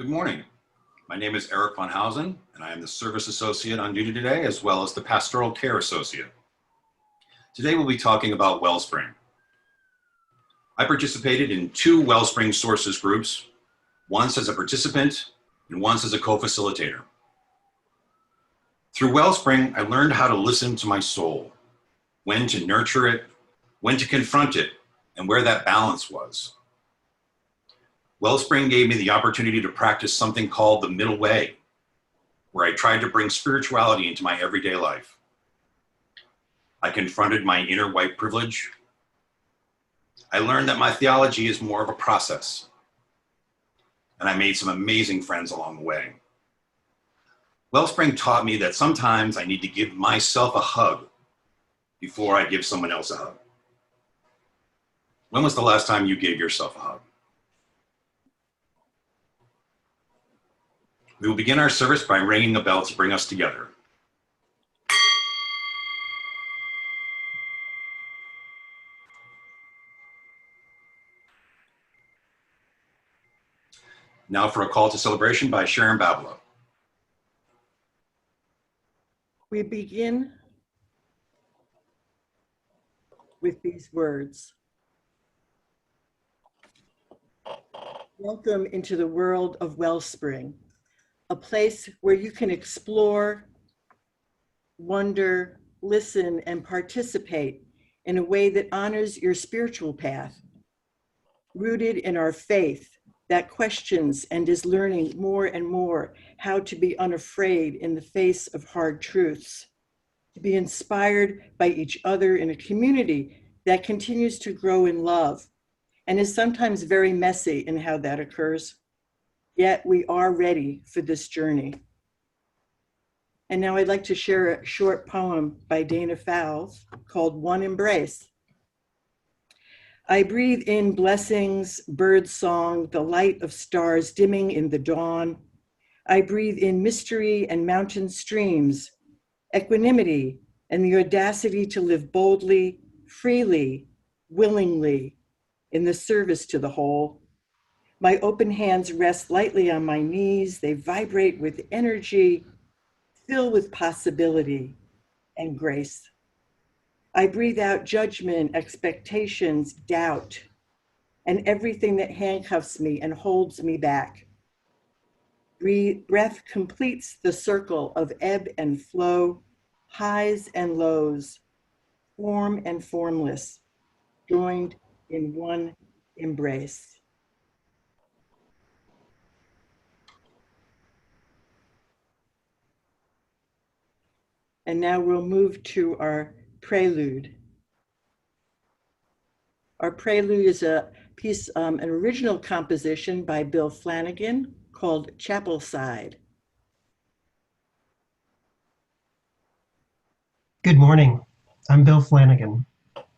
Good morning. My name is Eric von Hausen, and I am the Service Associate on duty today, as well as the Pastoral Care Associate. Today we'll be talking about Wellspring. I participated in 2 Wellspring Sources groups, once as a participant and once as a co-facilitator. Through Wellspring, I learned how to listen to my soul, when to nurture it, when to confront it, and where that balance was. Wellspring gave me the opportunity to practice something called the middle way, where I tried to bring spirituality into my everyday life. I confronted my inner white privilege. I learned that my theology is more of a process. And I made some amazing friends along the way. Wellspring taught me that sometimes I need to give myself a hug before I give someone else a hug. When was the last time you gave yourself a hug? We will begin our service by ringing a bell to bring us together. Now for a call to celebration by Sharon Babla. We begin with these words. Welcome into the world of Wellspring, a place where you can explore, wonder, listen, and participate in a way that honors your spiritual path, rooted in our faith that questions and is learning more and more how to be unafraid in the face of hard truths, to be inspired by each other in a community that continues to grow in love and is sometimes very messy in how that occurs. Yet we are ready for this journey. And now I'd like to share a short poem by Dana Fowles called One Embrace. I breathe in blessings, bird song, the light of stars dimming in the dawn. I breathe in mystery and mountain streams, equanimity, and the audacity to live boldly, freely, willingly, in the service to the whole. My open hands rest lightly on my knees. They vibrate with energy, fill with possibility and grace. I breathe out judgment, expectations, doubt, and everything that handcuffs me and holds me back. Breath completes the circle of ebb and flow, highs and lows, form and formless, joined in one embrace. And now we'll move to our prelude. Our prelude is a piece, an original composition by Bill Flanagan called Chapelside. Good morning. I'm Bill Flanagan.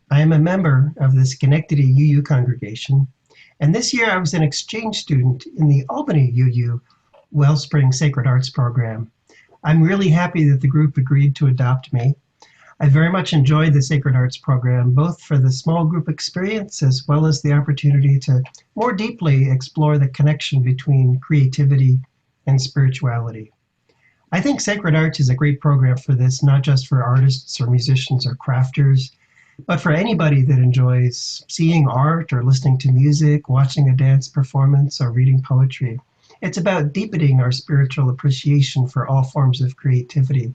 I am a member of the Schenectady UU congregation, and this year I was an exchange student in the Albany UU Wellspring Sacred Arts program. I'm really happy that the group agreed to adopt me. I very much enjoyed the Sacred Arts program, both for the small group experience as well as the opportunity to more deeply explore the connection between creativity and spirituality. I think Sacred Arts is a great program for this, not just for artists or musicians or crafters, but for anybody that enjoys seeing art or listening to music, watching a dance performance, or reading poetry. It's about deepening our spiritual appreciation for all forms of creativity.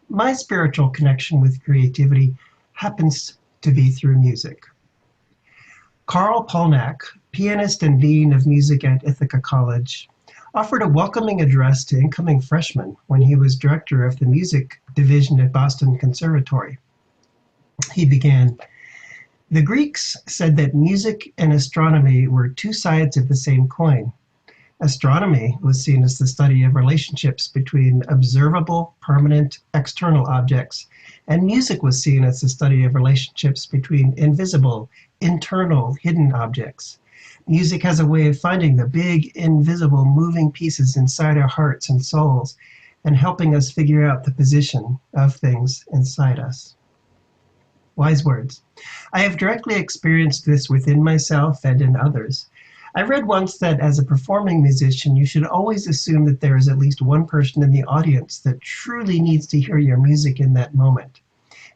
My spiritual connection with creativity happens to be through music. Carl Polnack, pianist and dean of music at Ithaca College, offered a welcoming address to incoming freshmen when he was director of the music division at Boston Conservatory. He began, "The Greeks said that music and astronomy were 2 sides of the same coin. Astronomy was seen as the study of relationships between observable, permanent, external objects, and music was seen as the study of relationships between invisible, internal, hidden objects. Music has a way of finding the big, invisible, moving pieces inside our hearts and souls and helping us figure out the position of things inside us." Wise words. I have directly experienced this within myself and in others. I read once that as a performing musician, you should always assume that there is at least one person in the audience that truly needs to hear your music in that moment.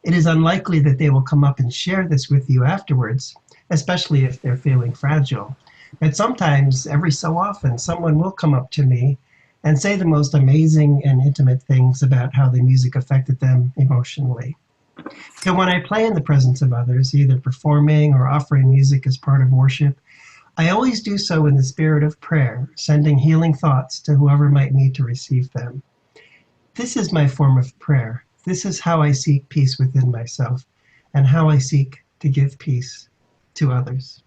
It is unlikely that they will come up and share this with you afterwards, especially if they're feeling fragile. But sometimes, every so often, someone will come up to me and say the most amazing and intimate things about how the music affected them emotionally. So when I play in the presence of others, either performing or offering music as part of worship, I always do so in the spirit of prayer, sending healing thoughts to whoever might need to receive them. This is my form of prayer. This is how I seek peace within myself and how I seek to give peace to others.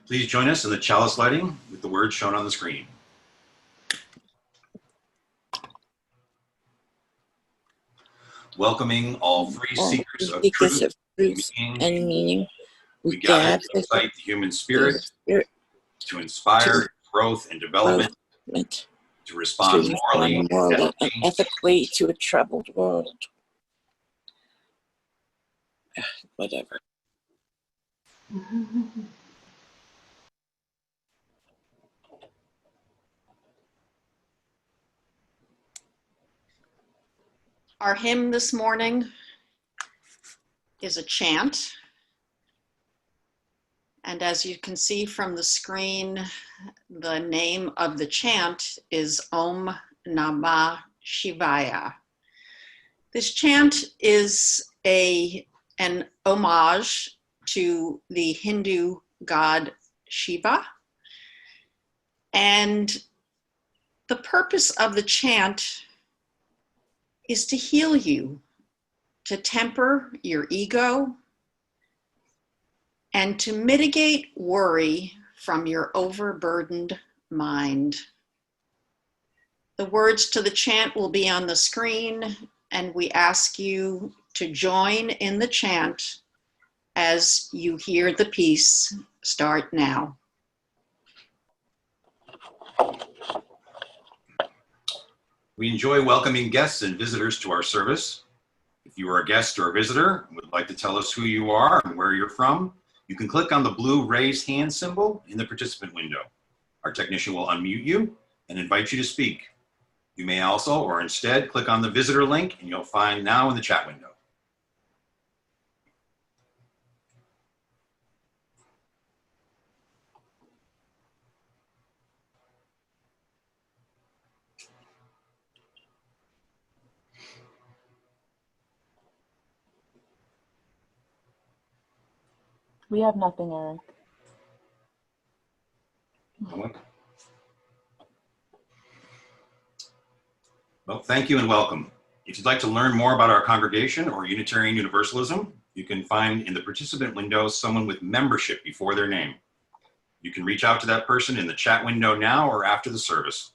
Please join us in the chalice lighting with the words shown on the screen. Welcoming all free seekers of truth and meaning, we gather to excite the human spirit, to inspire growth and development, to respond morally and ethically to a troubled world. Whatever. Our hymn this morning is a chant. And as you can see from the screen, the name of the chant is Om Namah Shivaya. This chant is an homage to the Hindu god Shiva. And the purpose of the chant is to heal you, to temper your ego, and to mitigate worry from your overburdened mind. The words to the chant will be on the screen, and we ask you to join in the chant as you hear the piece start now. We enjoy welcoming guests and visitors to our service. If you are a guest or a visitor and would like to tell us who you are and where you're from, you can click on the blue raised hand symbol in the participant window. Our technician will unmute you and invite you to speak. You may also, or instead, click on the visitor link and you'll find now in the chat window. We have nothing, Eric. Well, thank you and welcome. If you'd like to learn more about our congregation or Unitarian Universalism, you can find in the participant window someone with membership before their name. You can reach out to that person in the chat window now or after the service.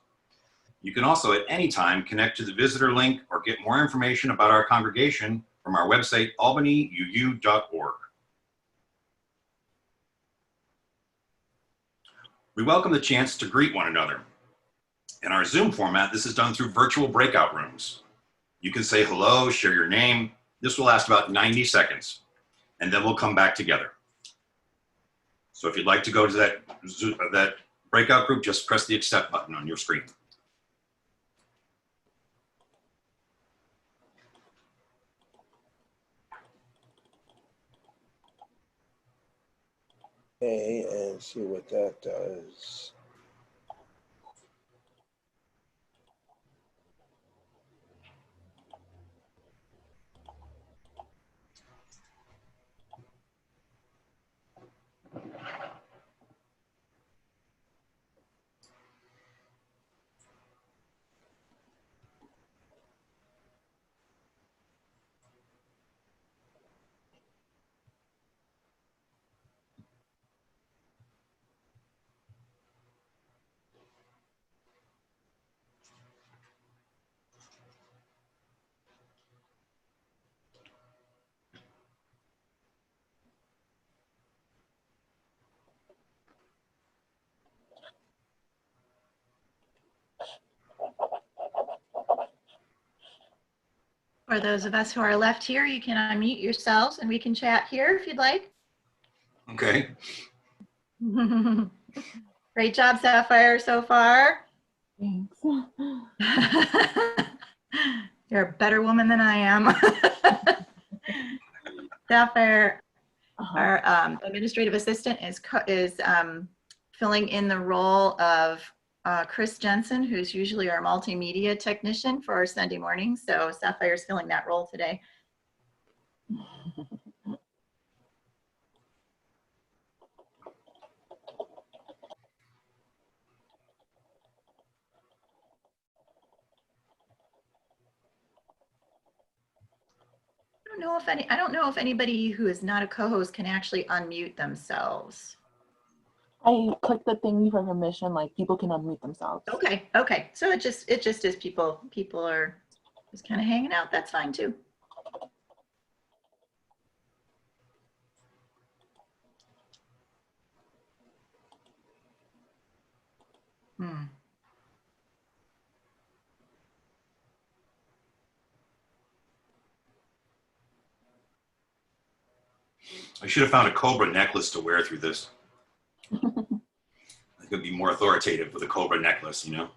You can also at any time connect to the visitor link or get more information about our congregation from our website, albanyuu.org. We welcome the chance to greet one another. In our Zoom format, this is done through virtual breakout rooms. You can say hello, share your name. This will last about 90 seconds, and then we'll come back together. So if you'd like to go to that breakout group, just press the accept button on your screen. Okay, and see what that does. For those of us who are left here, you can unmute yourselves and we can chat here if you'd like. Okay. Great job, Sapphire, so far. Thanks. You're a better woman than I am. Sapphire, our administrative assistant, is filling in the role of Chris Jensen, who's usually our multimedia technician for our Sunday mornings. So Sapphire's filling that role today. I don't know if anybody who is not a co-host can actually unmute themselves. I clicked the thing for permission, like people can unmute themselves. Okay. So it just is people are just kind of hanging out. That's fine too. I should have found a cobra necklace to wear through this. I could be more authoritative with a cobra necklace, you know?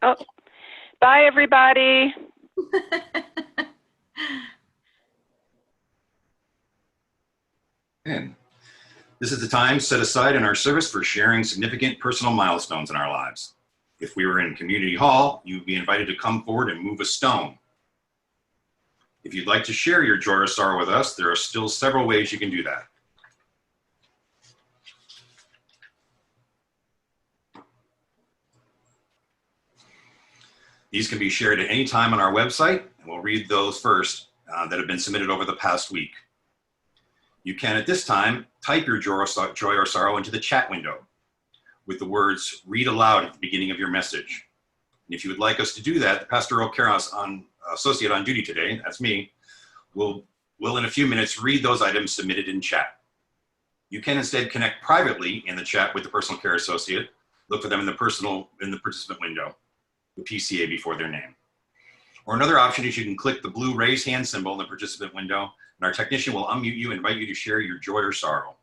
Oh, bye, everybody. And this is the time set aside in our service for sharing significant personal milestones in our lives. If we were in Community Hall, you would be invited to come forward and move a stone. If you'd like to share your joy or sorrow with us, there are still several ways you can do that. These can be shared at any time on our website, and we'll read those first that have been submitted over the past week. You can, at this time, type your joy or sorrow into the chat window with the words "read aloud" at the beginning of your message. And if you would like us to do that, the pastoral care associate on duty today, that's me, will in a few minutes read those items submitted in chat. You can instead connect privately in the chat with the personal care associate. Look for them in the participant window, the PCA before their name. Or another option is you can click the blue raise hand symbol in the participant window, and our technician will unmute you and invite you to share your joy or sorrow.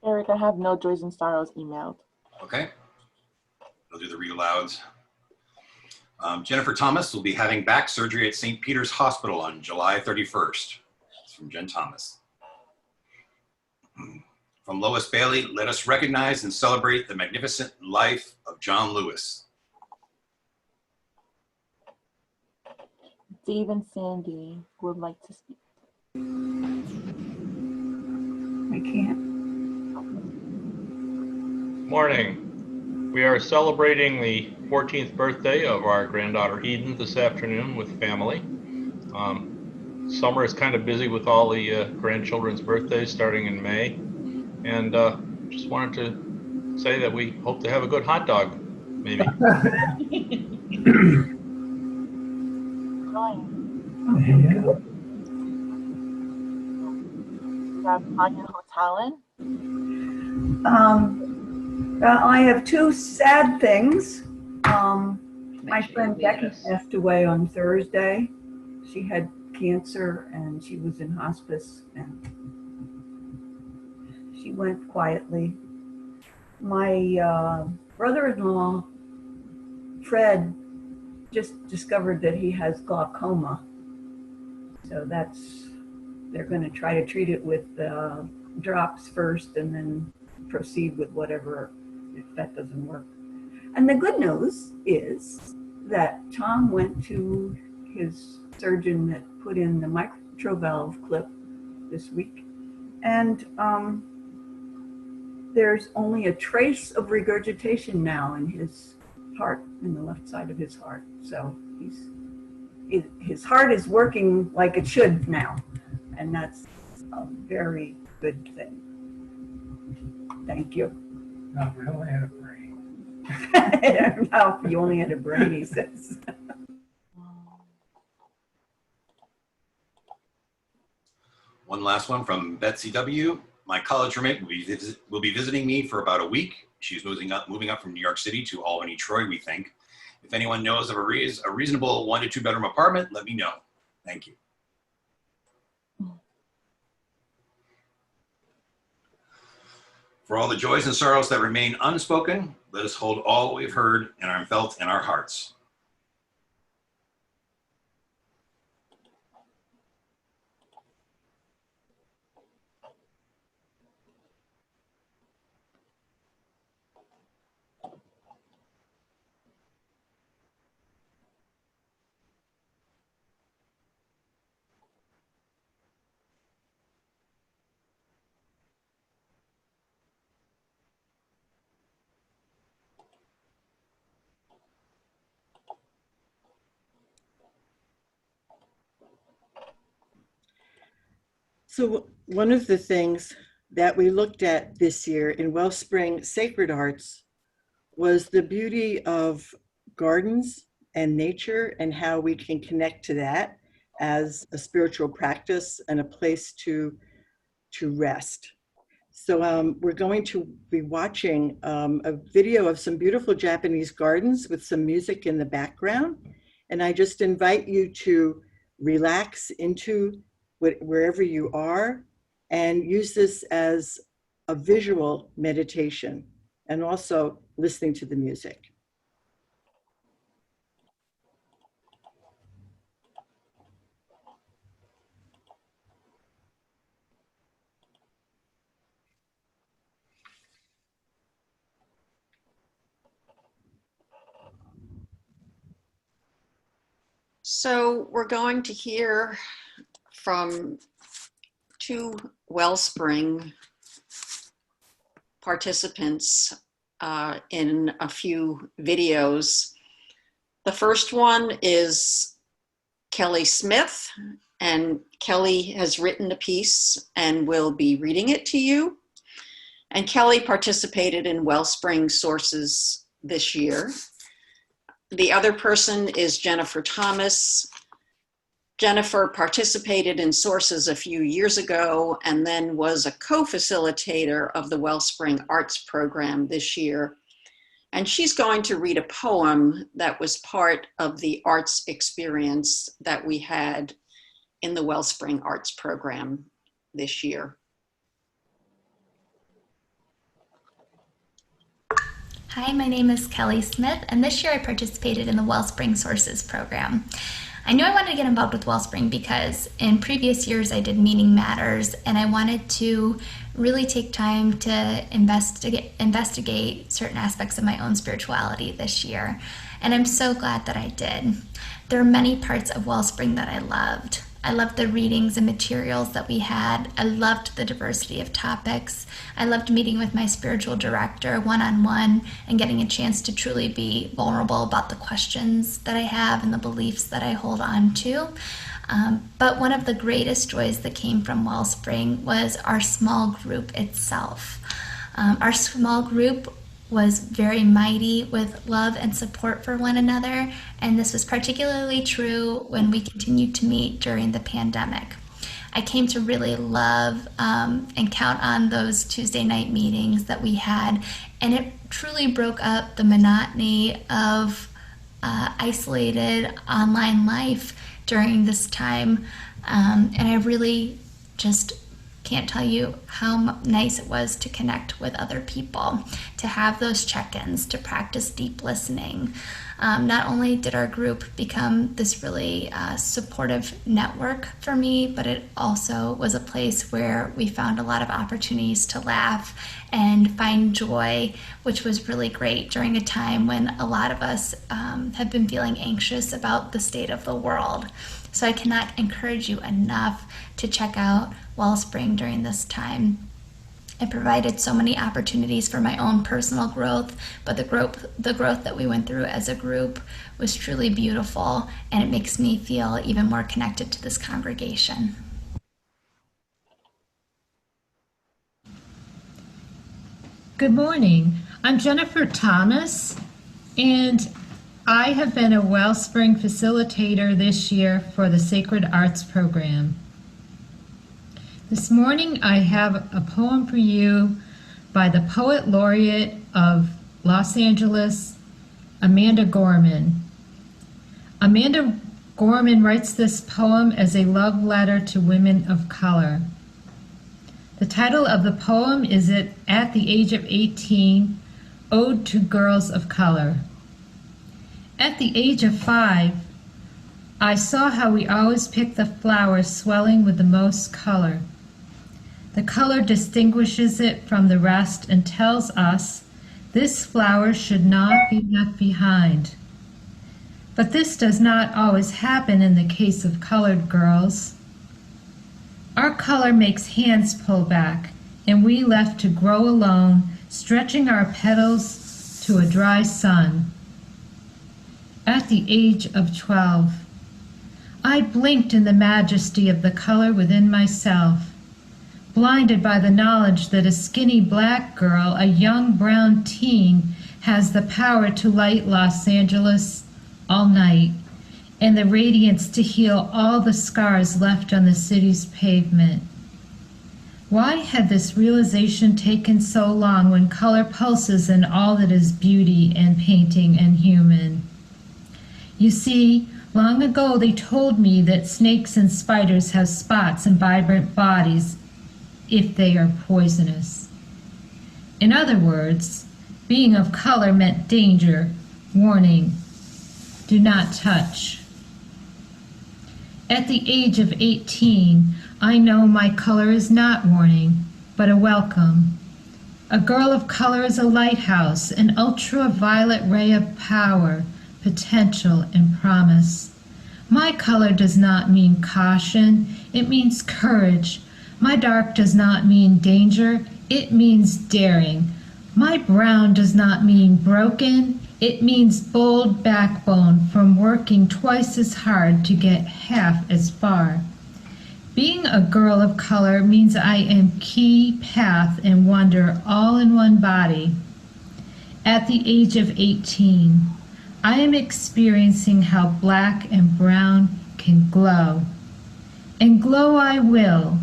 Eric, I have no joys and sorrows emailed. Okay, I'll do the read alouds. Jennifer Thomas will be having back surgery at St. Peter's Hospital on July 31st. It's from Jen Thomas. From Lois Bailey, let us recognize and celebrate the magnificent life of John Lewis. Dave and Sandy would like to speak. I can't. Morning. We are celebrating the 14th birthday of our granddaughter Eden this afternoon with family. Summer is kind of busy with all the grandchildren's birthdays starting in May. And just wanted to say that we hope to have a good hot dog, maybe. Tanya Hotalin. Well, I have two sad things. My friend Becky passed away on Thursday. She had cancer and she was in hospice and she went quietly. My brother-in-law, Fred, just discovered that he has glaucoma. So they're going to try to treat it with drops first and then proceed with whatever if that doesn't work. And the good news is that Tom went to his surgeon that put in the mitral valve clip this week, and there's only a trace of regurgitation now in his heart, in the left side of his heart. So his heart is working like it should now, and that's a very good thing. Thank you. I really had a brain. No, you only had a brain, he says. One last one from Betsy W. My college roommate will be visiting me for about a week. She's moving up from New York City to Albany, Troy, we think. If anyone knows of a reasonable 1 to 2 bedroom apartment, let me know. Thank you. For all the joys and sorrows that remain unspoken, let us hold all we've heard and are felt in our hearts. So one of the things that we looked at this year in Wellspring Sacred Arts was the beauty of gardens and nature and how we can connect to that as a spiritual practice and a place to rest. So we're going to be watching a video of some beautiful Japanese gardens with some music in the background. And I just invite you to relax into wherever you are and use this as a visual meditation and also listening to the music. So we're going to hear from two Wellspring participants in a few videos. The first one is Kelly Smith, and Kelly has written a piece and will be reading it to you. And Kelly participated in Wellspring Sources this year. The other person is Jennifer Thomas. Jennifer participated in Sources a few years ago and then was a co-facilitator of the Wellspring Arts Program this year. And she's going to read a poem that was part of the arts experience that we had in the Wellspring Arts Program this year. Hi, my name is Kelly Smith, and this year I participated in the Wellspring Sources program. I knew I wanted to get involved with Wellspring because in previous years I did Meaning Matters, and I wanted to really take time to investigate certain aspects of my own spirituality this year. And I'm so glad that I did. There are many parts of Wellspring that I loved. I loved the readings and materials that we had. I loved the diversity of topics. I loved meeting with my spiritual director one-on-one and getting a chance to truly be vulnerable about the questions that I have and the beliefs that I hold on to. But one of the greatest joys that came from Wellspring was our small group itself. Our small group was very mighty with love and support for one another, and this was particularly true when we continued to meet during the pandemic. I came to really love and count on those Tuesday night meetings that we had, and it truly broke up the monotony of isolated online life during this time, and I really just can't tell you how nice it was to connect with other people, to have those check-ins, to practice deep listening. Not only did our group become this really supportive network for me, but it also was a place where we found a lot of opportunities to laugh and find joy, which was really great during a time when a lot of us have been feeling anxious about the state of the world. So I cannot encourage you enough to check out Wellspring during this time. It provided so many opportunities for my own personal growth, but the growth that we went through as a group was truly beautiful, and it makes me feel even more connected to this congregation. Good morning. I'm Jennifer Thomas, and I have been a Wellspring facilitator this year for the Sacred Arts Program. This morning I have a poem for you by the Poet Laureate of Los Angeles, Amanda Gorman. Amanda Gorman writes this poem as a love letter to women of color. The title of the poem is At the Age of 18, Ode to Girls of Color. At the age of 5, I saw how we always pick the flower swelling with the most color. The color distinguishes it from the rest and tells us this flower should not be left behind. But this does not always happen in the case of colored girls. Our color makes hands pull back, and we left to grow alone, stretching our petals to a dry sun. At the age of 12, I blinked in the majesty of the color within myself, blinded by the knowledge that a skinny black girl, a young brown teen, has the power to light Los Angeles all night, and the radiance to heal all the scars left on the city's pavement. Why had this realization taken so long when color pulses in all that is beauty and painting and human? You see, long ago they told me that snakes and spiders have spots and vibrant bodies if they are poisonous. In other words, being of color meant danger, warning, do not touch. At the age of 18, I know my color is not warning, but a welcome. A girl of color is a lighthouse, an ultraviolet ray of power, potential, and promise. My color does not mean caution, it means courage. My dark does not mean danger, it means daring. My brown does not mean broken, it means bold backbone from working twice as hard to get half as far. Being a girl of color means I am key, path, and wonder all in one body. At the age of 18, I am experiencing how black and brown can glow. And glow I will.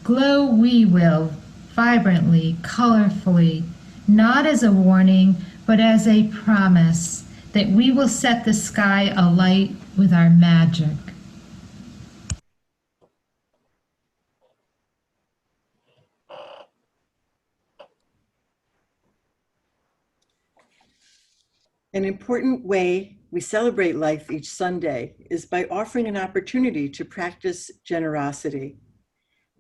Glow we will, vibrantly, colorfully, not as a warning, but as a promise that we will set the sky alight with our magic. An important way we celebrate life each Sunday is by offering an opportunity to practice generosity.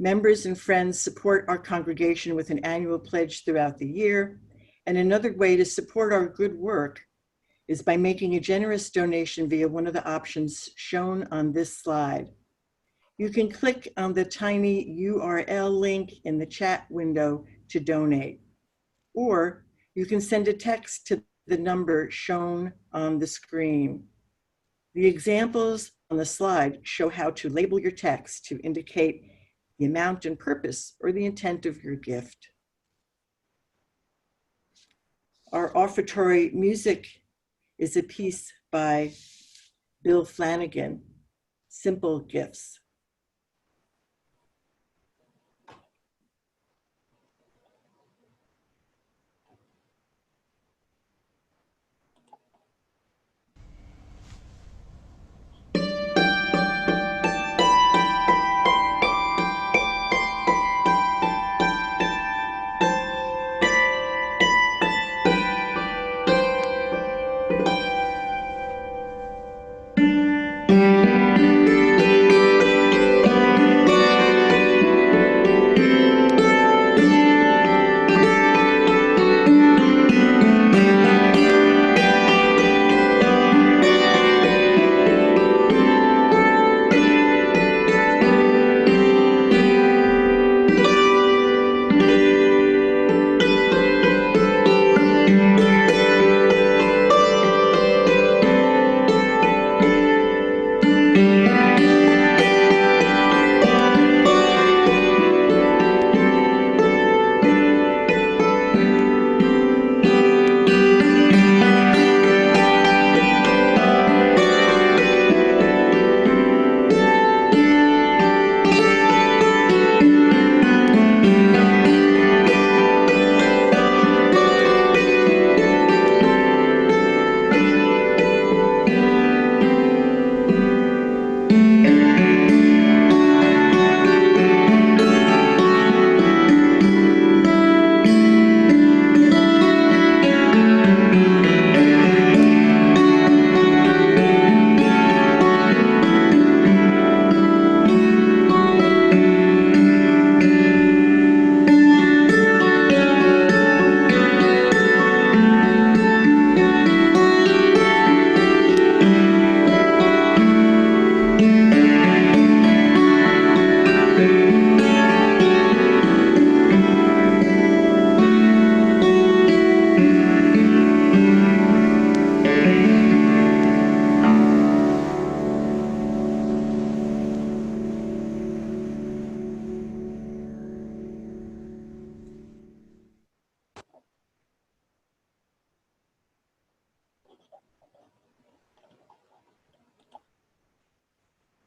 Members and friends support our congregation with an annual pledge throughout the year, and another way to support our good work is by making a generous donation via one of the options shown on this slide. You can click on the tiny URL link in the chat window to donate, or you can send a text to the number shown on the screen. The examples on the slide show how to label your text to indicate the amount and purpose or the intent of your gift. Our offertory music is a piece by Bill Flanagan, Simple Gifts.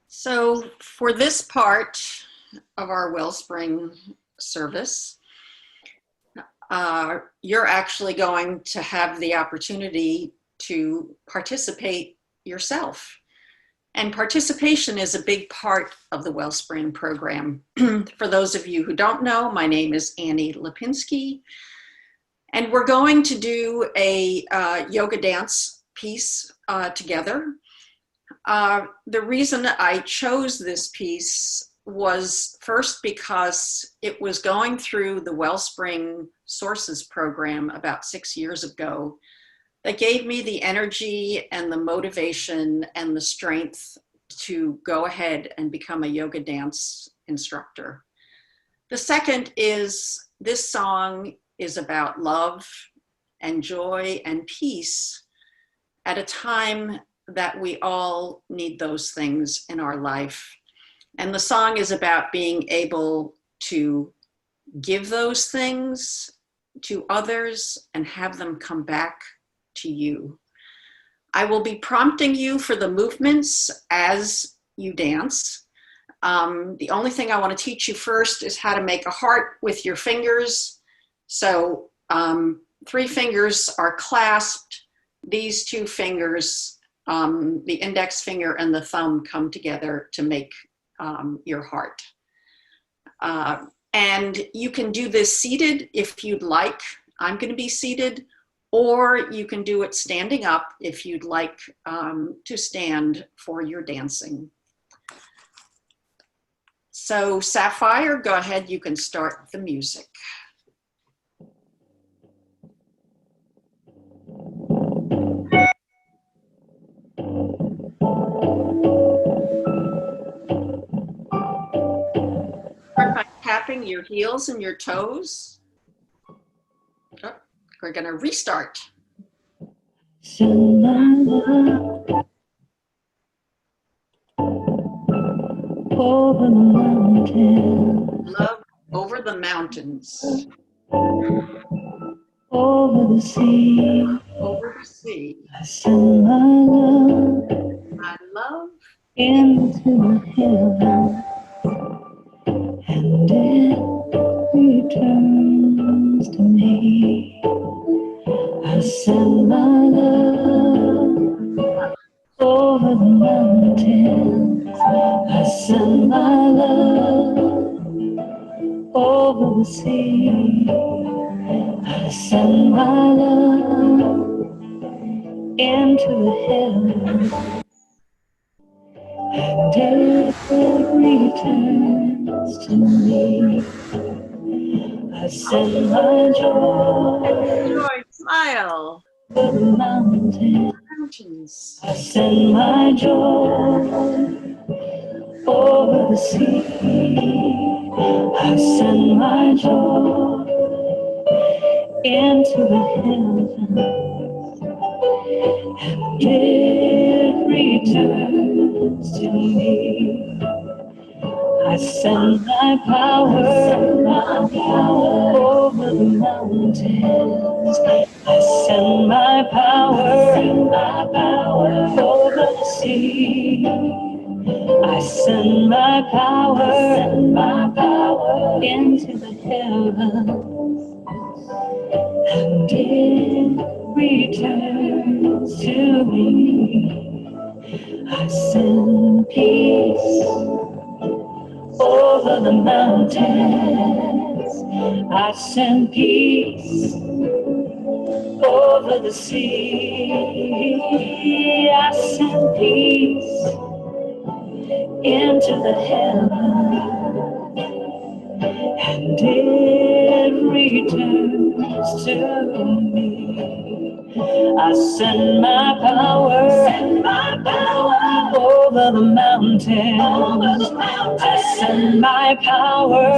So for this part of our Wellspring service, you're actually going to have the opportunity to participate yourself. And participation is a big part of the Wellspring program. For those of you who don't know, my name is Annie Lipinski, and we're going to do a yoga dance piece together. The reason I chose this piece was first because it was going through the Wellspring Sources program about 6 years ago that gave me the energy and the motivation and the strength to go ahead and become a yoga dance instructor. The second is this song is about love and joy and peace at a time that we all need those things in our life. And the song is about being able to give those things to others and have them come back to you. I will be prompting you for the movements as you dance. The only thing I want to teach you first is how to make a heart with your fingers. So 3 fingers are clasped. These 2 fingers, the index finger and the thumb, come together to make your heart. And you can do this seated if you'd like. I'm going to be seated, or you can do it standing up if you'd like to stand for your dancing. So Sapphire, go ahead, you can start the music. Start by tapping your heels and your toes. Oh, we're going to restart. Over the mountains. Love over the mountains. Over the sea. Over the sea. I send my love. My love. Into the heavens. And it returns to me. I send my love. Over the mountains. I send my love. Over the sea. I send my love into the heavens, and it returns to me. I send my joy. Joy, smile. Over the mountains. I send my joy. Over the sea. I send my joy into the heavens, and it returns to me. I send my power, over the mountains. I send my power, over the sea. I send my power, into the heavens, and it returns to me. I send peace over the mountains. I send peace over the sea. I send peace into the heavens, and it returns to me. I send my power, over the mountains. I send my power,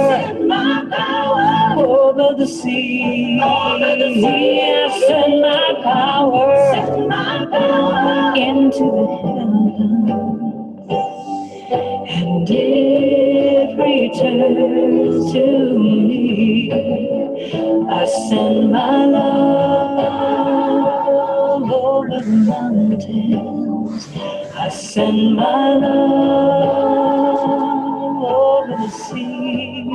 over the sea. I send my power, into the heavens, and it returns to me. I send my love over the mountains. I send my love over the sea.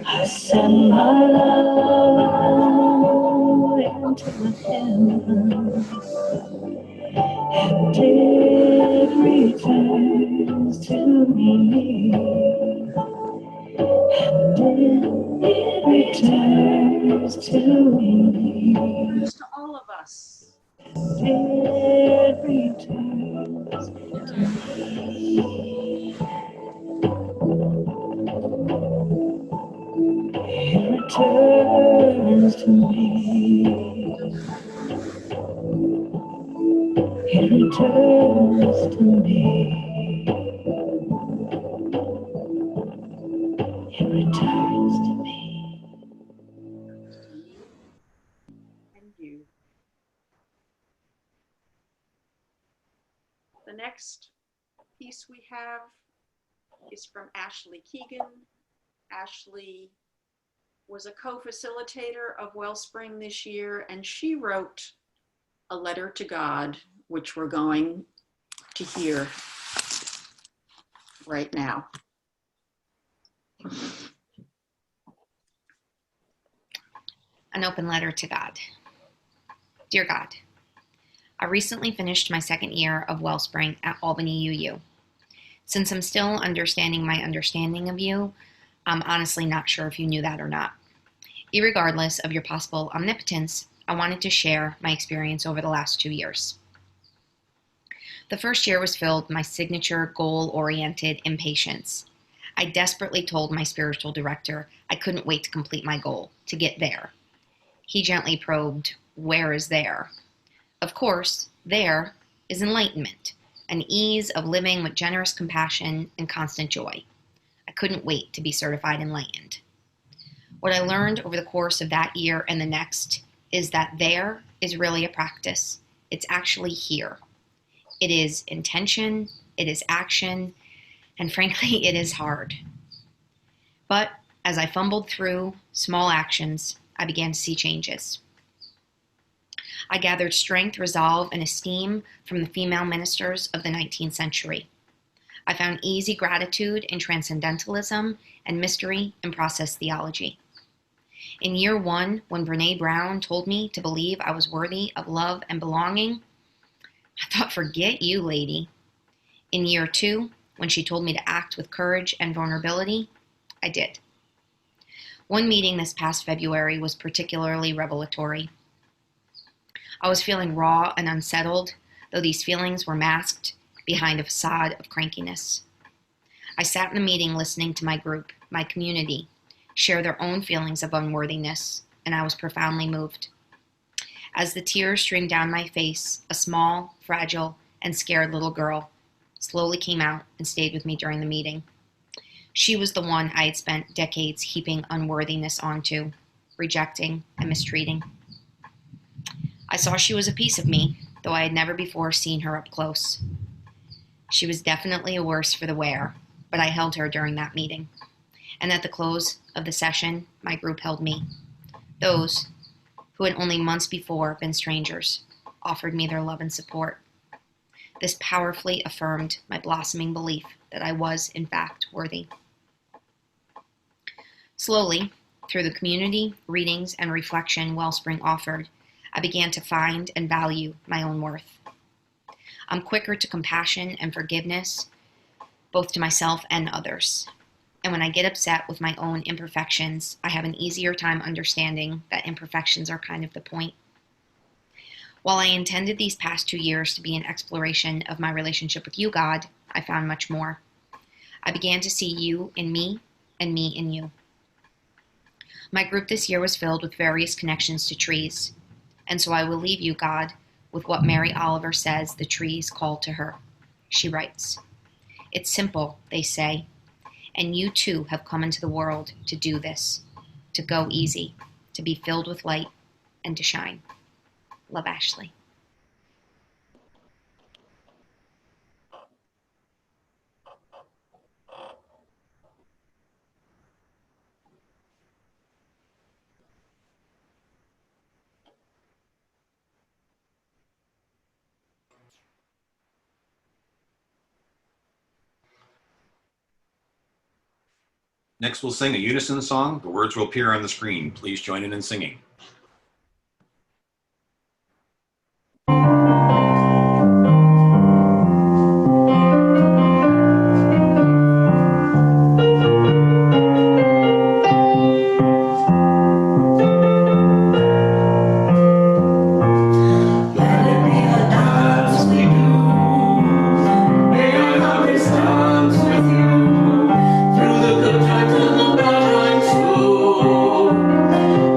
I send my love into the heavens, and it returns to me. And it returns to me. Returns to all of us. It returns to me. It returns to me. It returns to me. you. The next piece we have is from Ashley Keegan. Ashley was a co-facilitator of Wellspring this year, and she wrote a letter to God, which we're going to hear right now. An open letter to God. Dear God, I recently finished my second year of Wellspring at Albany UU. Since I'm still understanding my understanding of you, I'm honestly not sure if you knew that or not. Irregardless of your possible omnipotence, I wanted to share my experience over the last 2 years. The first year was filled with my signature goal-oriented impatience. I desperately told my spiritual director I couldn't wait to complete my goal, to get there. He gently probed, where is there? Of course, there is enlightenment, an ease of living with generous compassion and constant joy. I couldn't wait to be certified enlightened. What I learned over the course of that year and the next is that there is really a practice. It's actually here. It is intention, it is action, and frankly, it is hard. But as I fumbled through small actions, I began to see changes. I gathered strength, resolve, and esteem from the female ministers of the 19th century. I found easy gratitude in transcendentalism and mystery in process theology. In year one, when Brene Brown told me to believe I was worthy of love and belonging, I thought, forget you, lady. In year two, when she told me to act with courage and vulnerability, I did. One meeting this past February was particularly revelatory. I was feeling raw and unsettled, though these feelings were masked behind a facade of crankiness. I sat in the meeting listening to my group, my community, share their own feelings of unworthiness, and I was profoundly moved. As the tears streamed down my face, a small, fragile, and scared little girl slowly came out and stayed with me during the meeting. She was the one I had spent decades heaping unworthiness onto, rejecting and mistreating. I saw she was a piece of me, though I had never before seen her up close. She was definitely a worse for the wear, but I held her during that meeting. And at the close of the session, my group held me. Those who had only months before been strangers offered me their love and support. This powerfully affirmed my blossoming belief that I was, in fact, worthy. Slowly, through the community, readings, and reflection Wellspring offered, I began to find and value my own worth. I'm quicker to compassion and forgiveness, both to myself and others. And when I get upset with my own imperfections, I have an easier time understanding that imperfections are kind of the point. While I intended these past 2 years to be an exploration of my relationship with you, God, I found much more. I began to see you in me and me in you. My group this year was filled with various connections to trees. And so I will leave you, God, with what Mary Oliver says the trees call to her. She writes, "It's simple," they say, "and you too have come into the world to do this, to go easy, to be filled with light, and to shine." Love, Ashley. Next, we'll sing a unison song. The words will appear on the screen. Please join in singing.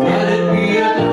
Let it be a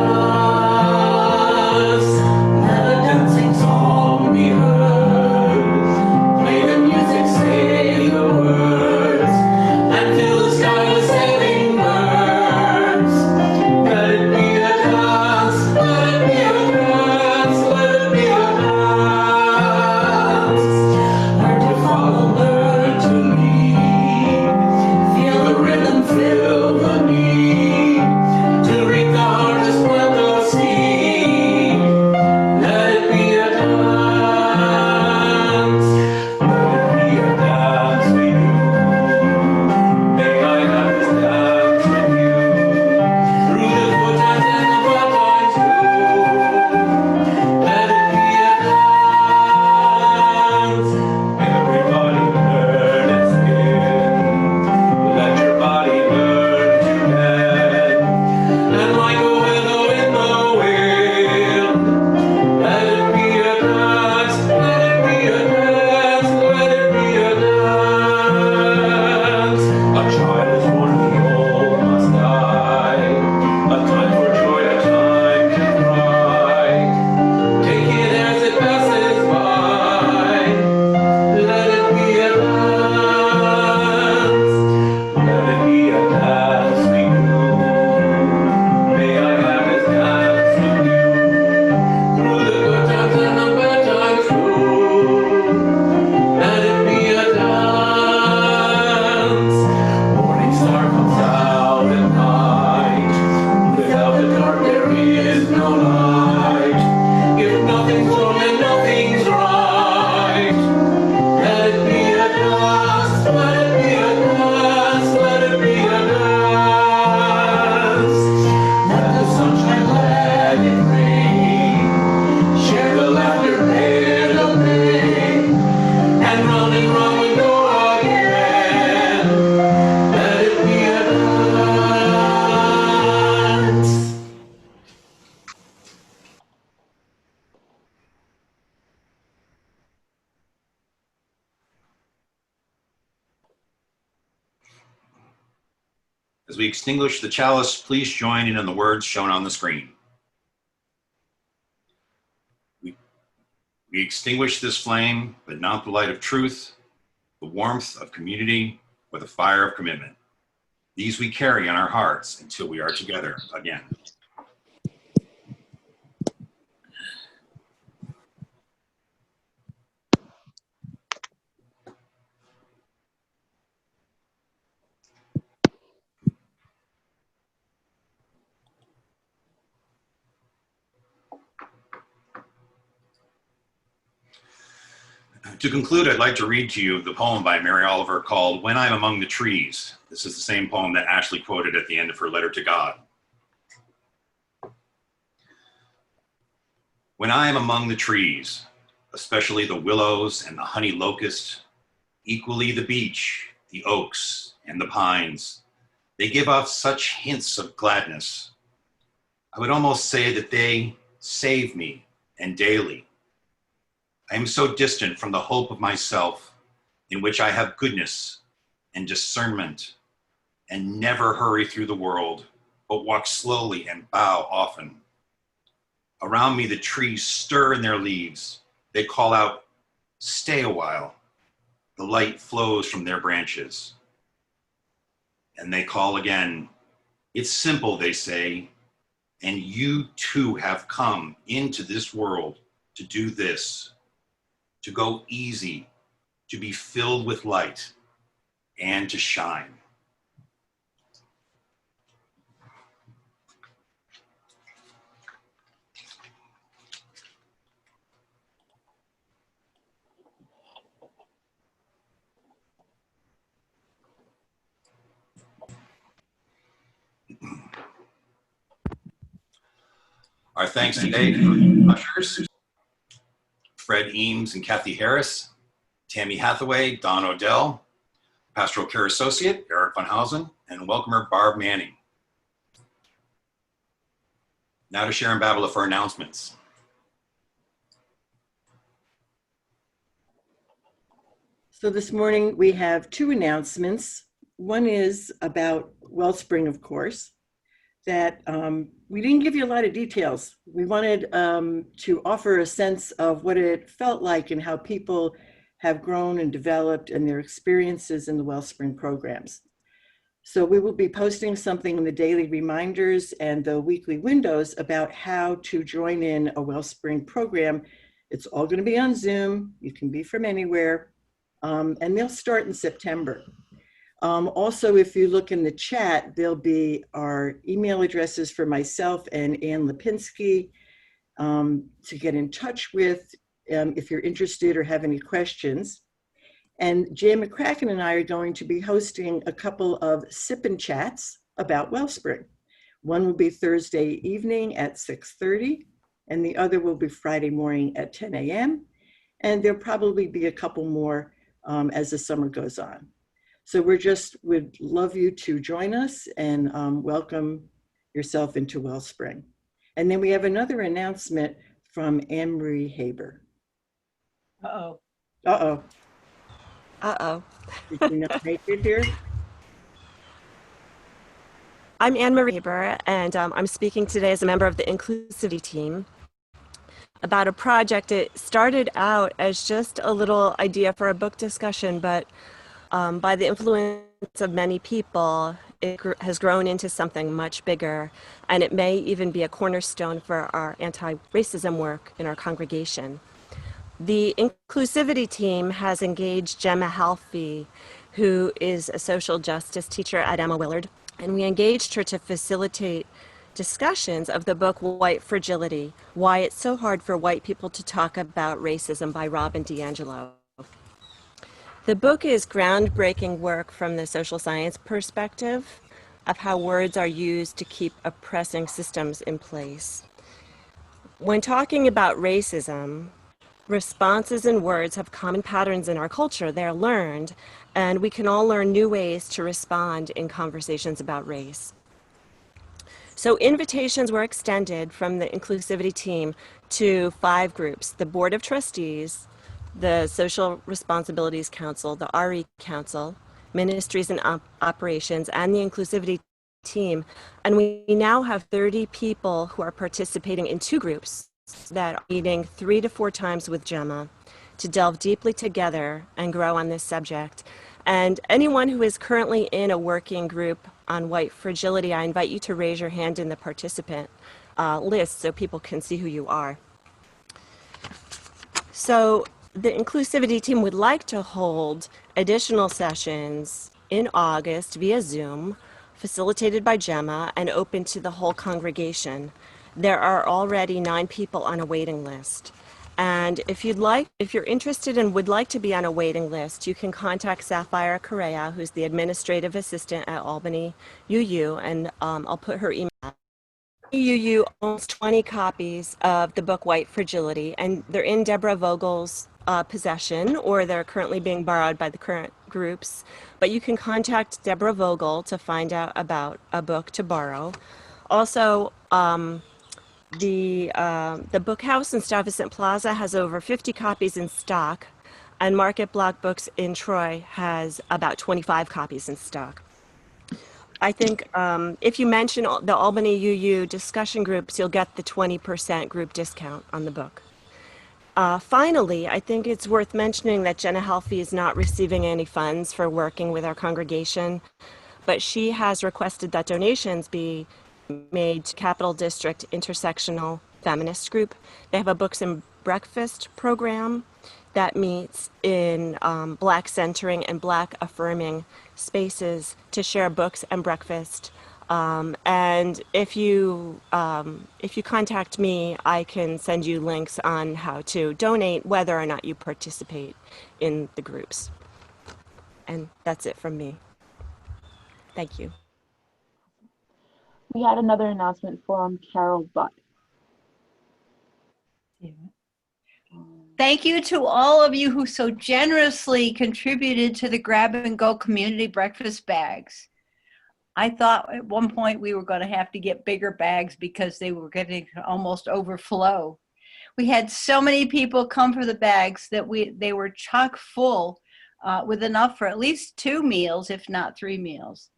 As we extinguish the chalice, please join in on the words shown on the screen. We extinguish this flame, but not the light of truth, the warmth of community, or the fire of commitment. These we carry in our hearts until we are together again. To conclude, I'd like to read to you the poem by Mary Oliver called When I'm Among the Trees. This is the same poem that Ashley quoted at the end of her letter to God. When I am among the trees, especially the willows and the honey locust, equally the beech, the oaks, and the pines, they give off such hints of gladness. I would almost say that they save me, and daily. I am so distant from the hope of myself, in which I have goodness and discernment, and never hurry through the world, but walk slowly and bow often. Around me, the trees stir in their leaves. They call out, stay a while. The light flows from their branches. And they call again, it's simple, they say, and you too have come into this world to do this, to go easy, to be filled with light, and to shine. Our thanks today to our ushers, Fred Eames and Kathy Harris, Tammy Hathaway, Don Odell, Pastoral Care Associate, Eric Van Housen, and welcomer Barb Manning. Now to Sharon Babila for announcements. So this morning we have two announcements. One is about Wellspring, of course, that we didn't give you a lot of details. We wanted to offer a sense of what it felt like and how people have grown and developed and their experiences in the Wellspring programs. So we will be posting something in the daily reminders and the weekly windows about how to join in a Wellspring program. It's all going to be on Zoom. You can be from anywhere. And they'll start in September. Also, if you look in the chat, there'll be our email addresses for myself and Ann Lipinski to get in touch with if you're interested or have any questions. And Jay McCracken and I are going to be hosting a couple of sip and chats about Wellspring. One will be Thursday evening at 6:30, and the other will be Friday morning at 10 a.m. And there'll probably be a couple more as the summer goes on. So would love you to join us and welcome yourself into Wellspring. And then we have another announcement from Anne-Marie Haber. Uh-oh. Uh-oh. Uh-oh. Did you not make it here? I'm Anne-Marie Haber, and I'm speaking today as a member of the Inclusivity team about a project. It started out as just a little idea for a book discussion, but by the influence of many people, it has grown into something much bigger, and it may even be a cornerstone for our anti-racism work in our congregation. The Inclusivity team has engaged Gemma Halfie, who is a social justice teacher at Emma Willard, and we engaged her to facilitate discussions of the book White Fragility, Why It's So Hard for White People to Talk About Racism by Robin DiAngelo. The book is groundbreaking work from the social science perspective of how words are used to keep oppressing systems in place. When talking about racism, responses in words have common patterns in our culture. They're learned, and we can all learn new ways to respond in conversations about race. So invitations were extended from the Inclusivity team to 5 groups: the Board of Trustees, the Social Responsibilities Council, the RE Council, Ministries and Operations, and the Inclusivity team. And we now have 30 people who are participating in 2 groups that are meeting 3 to 4 times with Gemma to delve deeply together and grow on this subject. And anyone who is currently in a working group on white fragility, I invite you to raise your hand in the participant list so people can see who you are. So the inclusivity team would like to hold additional sessions in August via Zoom, facilitated by Gemma and open to the whole congregation. There are already 9 people on a waiting list. And if you're interested and would like to be on a waiting list, you can contact Sapphire Correa, who's the administrative assistant at Albany UU, and I'll put her email. UU owns 20 copies of the book White Fragility, and they're in Deborah Vogel's possession, or they're currently being borrowed by the current groups. But you can contact Deborah Vogel to find out about a book to borrow. Also, the Book House in Stuyvesant Plaza has over 50 copies in stock, and Market Block Books in Troy has about 25 copies in stock. I think if you mention the Albany UU discussion groups, you'll get the 20% group discount on the book. Finally, I think it's worth mentioning that Jenna Helfie is not receiving any funds for working with our congregation, but she has requested that donations be made to Capital District Intersectional Feminist Group. They have a Books and Breakfast program that meets in Black centering and Black affirming spaces to share books and breakfast. And if you contact me, I can send you links on how to donate, whether or not you participate in the groups. And that's it from me. Thank you. We had another announcement from Carol Butt. Thank you to all of you who so generously contributed to the Grab and Go community breakfast bags. I thought at one point we were going to have to get bigger bags because they were getting to almost overflow. We had so many people come for the bags that they were chock full with enough for at least 2 meals, if not 3 meals.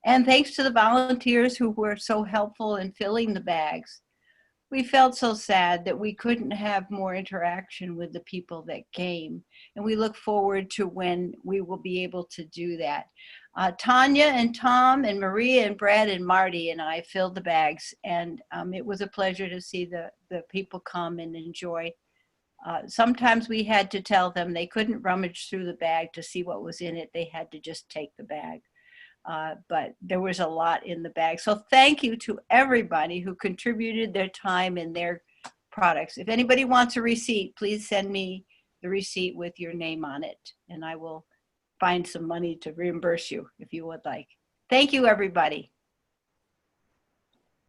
And thanks to the volunteers who were so helpful in filling the bags. We felt so sad that we couldn't have more interaction with the people that came. And we look forward to when we will be able to do that. Tanya and Tom and Maria and Brad and Marty and I filled the bags. And it was a pleasure to see the people come and enjoy. Sometimes we had to tell them they couldn't rummage through the bag to see what was in it. They had to just take the bag. But there was a lot in the bag. So thank you to everybody who contributed their time and their products. If anybody wants a receipt, please send me the receipt with your name on it, and I will find some money to reimburse you if you would like. Thank you, everybody.